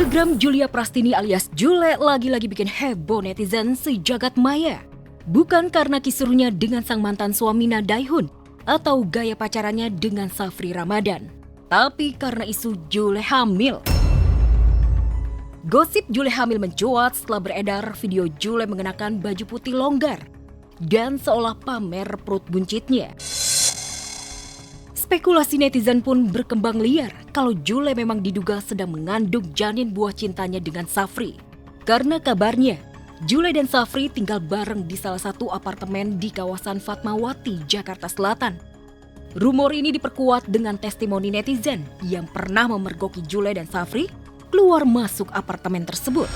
Selebgram Julia Prastini alias Jule lagi-lagi bikin heboh netizen sejagat maya. Bukan karena kisruhnya dengan sang mantan suami Na Dae-hun atau gaya pacarannya dengan Safri Ramadan, tapi karena isu Jule hamil. Gosip Jule hamil mencuat setelah beredar video Jule mengenakan baju putih longgar dan seolah pamer perut buncitnya. Spekulasi netizen pun berkembang liar kalau Jule memang diduga sedang mengandung janin buah cintanya dengan Safri. Karena kabarnya, Jule dan Safri tinggal bareng di salah satu apartemen di kawasan Fatmawati, Jakarta Selatan. Rumor ini diperkuat dengan testimoni netizen yang pernah memergoki Jule dan Safri keluar masuk apartemen tersebut.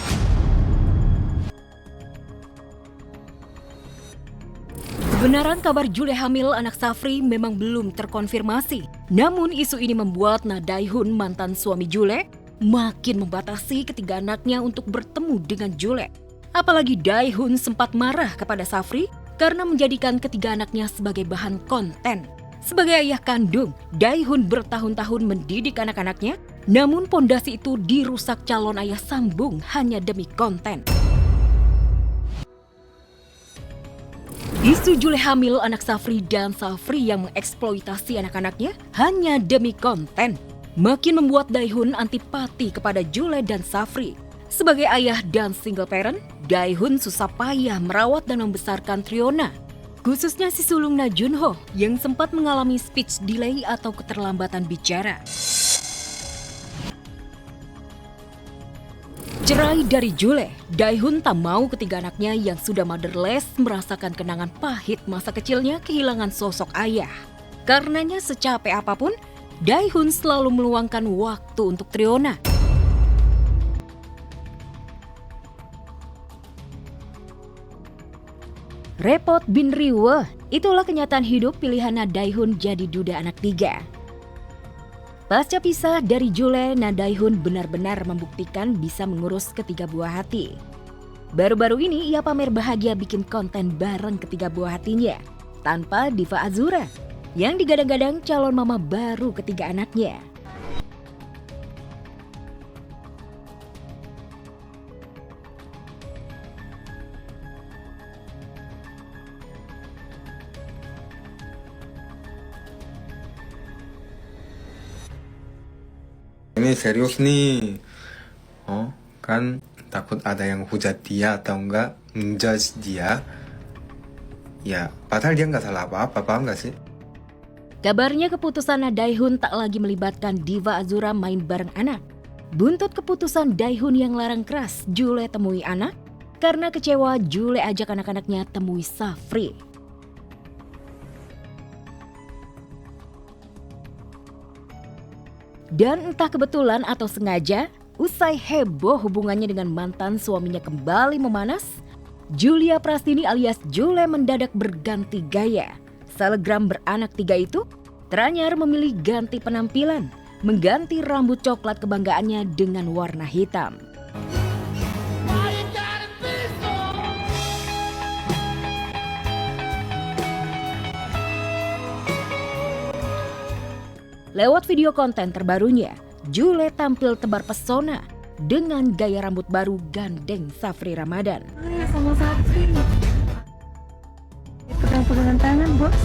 Kebenaran kabar Jule hamil anak Safri memang belum terkonfirmasi. Namun isu ini membuat Na Dae-hun, mantan suami Jule, makin membatasi ketiga anaknya untuk bertemu dengan Jule. Apalagi Dae-hun sempat marah kepada Safri karena menjadikan ketiga anaknya sebagai bahan konten. Sebagai ayah kandung, Dae-hun bertahun-tahun mendidik anak-anaknya, namun pondasi itu dirusak calon ayah sambung hanya demi konten. Isu Jule hamil anak Safri dan Safri yang mengeksploitasi anak-anaknya hanya demi konten makin membuat Dae-hun antipati kepada Jule dan Safri. Sebagai ayah dan single parent, Dae-hun susah payah merawat dan membesarkan Triona, khususnya si sulung Na Junho yang sempat mengalami speech delay atau keterlambatan bicara. Cerai dari Jule, Dae-hun tak mau ketiga anaknya yang sudah motherless merasakan kenangan pahit masa kecilnya kehilangan sosok ayah. Karenanya secapek apapun, Dae-hun selalu meluangkan waktu untuk Triona. Repot bin riweuh, itulah kenyataan hidup pilihan Na Dae-hun jadi duda anak tiga. Pasca pisah dari Jule, Na Dae-hun benar-benar membuktikan bisa mengurus ketiga buah hati. Baru-baru ini ia pamer bahagia bikin konten bareng ketiga buah hatinya, tanpa Diva Azura, yang digadang-gadang calon mama baru ketiga anaknya. Ini serius nih, kan takut ada yang hujat dia atau enggak menjudge dia. Ya, padahal dia nggak salah apa-apa, paham nggak sih? Kabarnya keputusan Na Dae-hun tak lagi melibatkan Diva Azura main bareng anak. Buntut keputusan Dae-hun yang larang keras Jule temui anak, karena kecewa Jule ajak anak-anaknya temui Safri. Dan entah kebetulan atau sengaja, usai heboh hubungannya dengan mantan suaminya kembali memanas, Julia Prastini alias Jule mendadak berganti gaya. Selebgram beranak tiga itu teranyar memilih ganti penampilan, mengganti rambut coklat kebanggaannya dengan warna hitam. Lewat video konten terbarunya, Jule tampil tebar pesona dengan gaya rambut baru gandeng Safri Ramadan. Sama Safri. Pegang-pegangan tangan, Bos.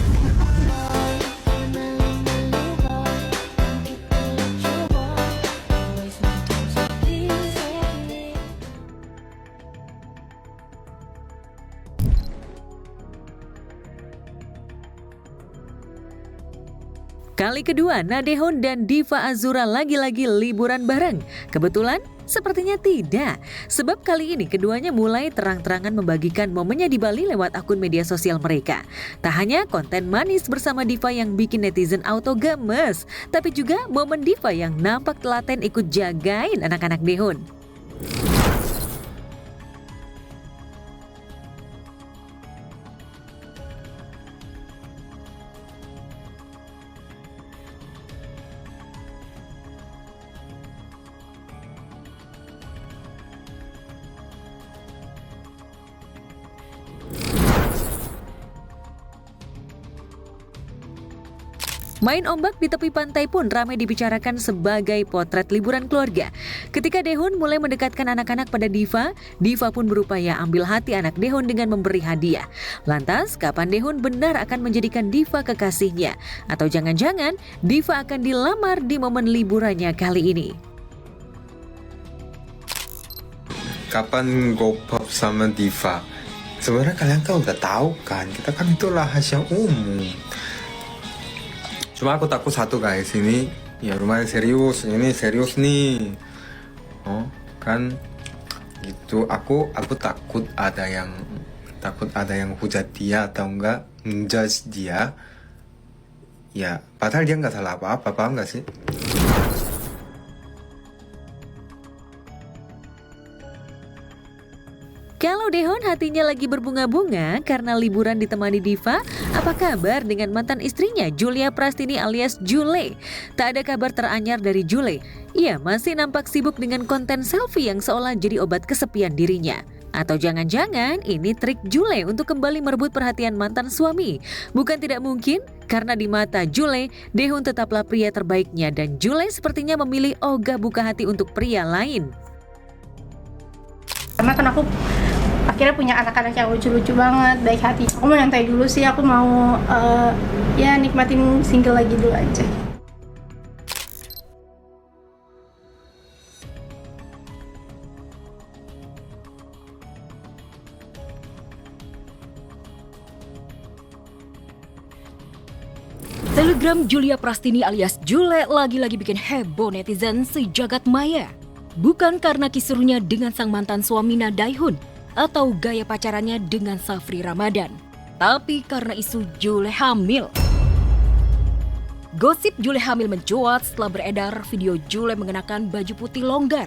Kali kedua, Na Dae-hun dan Diva Azura lagi-lagi liburan bareng. Kebetulan? Sepertinya tidak. Sebab kali ini keduanya mulai terang-terangan membagikan momennya di Bali lewat akun media sosial mereka. Tak hanya konten manis bersama Diva yang bikin netizen auto gemes, tapi juga momen Diva yang nampak telaten ikut jagain anak-anak Dae-hun. Main ombak di tepi pantai pun ramai dibicarakan sebagai potret liburan keluarga. Ketika Daehoon mulai mendekatkan anak-anak pada Diva, Diva pun berupaya ambil hati anak Daehoon dengan memberi hadiah. Lantas, kapan Daehoon benar akan menjadikan Diva kekasihnya? Atau jangan-jangan Diva akan dilamar di momen liburannya kali ini? Kapan gopap sama Diva? Sebenarnya kalian kan udah tahu kan, kita kan itu rahasia umum. Cuma aku takut satu guys, ini ya lumayan serius, ini serius nih. Kan gitu, aku takut ada yang hujat dia atau enggak menjudge dia. Ya, padahal dia nggak salah apa-apa, paham nggak sih? Kalau Daehoon hatinya lagi berbunga-bunga karena liburan ditemani Diva, apa kabar dengan mantan istrinya Julia Prastini alias Jule? Tak ada kabar teranyar dari Jule. Ia masih nampak sibuk dengan konten selfie yang seolah jadi obat kesepian dirinya. Atau jangan-jangan ini trik Jule untuk kembali merebut perhatian mantan suami? Bukan tidak mungkin, karena di mata Jule, Daehoon tetaplah pria terbaiknya dan Jule sepertinya memilih ogah buka hati untuk pria lain. Karena kan aku akhirnya punya anak-anak yang lucu-lucu banget, baik hati. Aku mau nyantai dulu sih, aku mau ya nikmatin single lagi dulu aja. Telegram Julia Prastini alias Jule lagi-lagi bikin heboh netizen sejagat maya. Bukan karena kisruhnya dengan sang mantan suami Na Daehoon atau gaya pacarannya dengan Safri Ramadan, tapi karena isu Jule hamil. Gosip Jule hamil mencuat setelah beredar video Jule mengenakan baju putih longgar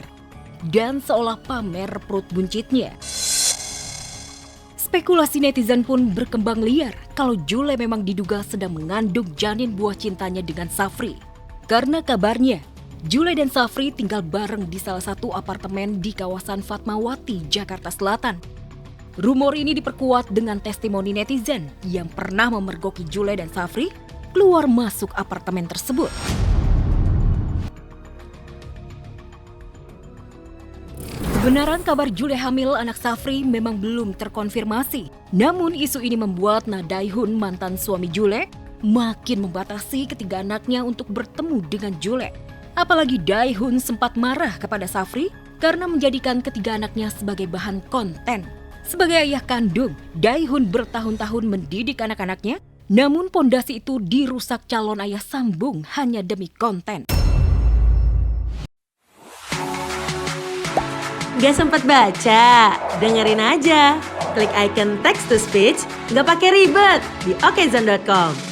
dan seolah pamer perut buncitnya. Spekulasi netizen pun berkembang liar kalau Jule memang diduga sedang mengandung janin buah cintanya dengan Safri. Karena kabarnya, Jule dan Safri tinggal bareng di salah satu apartemen di kawasan Fatmawati, Jakarta Selatan. Rumor ini diperkuat dengan testimoni netizen yang pernah memergoki Jule dan Safri keluar masuk apartemen tersebut. Kebenaran kabar Jule hamil anak Safri memang belum terkonfirmasi. Namun isu ini membuat Na Daehoon, mantan suami Jule, makin membatasi ketiga anaknya untuk bertemu dengan Jule. Apalagi Daehoon sempat marah kepada Safri karena menjadikan ketiga anaknya sebagai bahan konten. Sebagai ayah kandung, Daehoon bertahun-tahun mendidik anak-anaknya, namun pondasi itu dirusak calon ayah sambung hanya demi konten. Gak sempat baca? Dengerin aja. Klik icon text to speech, gak pakai ribet di okezone.com.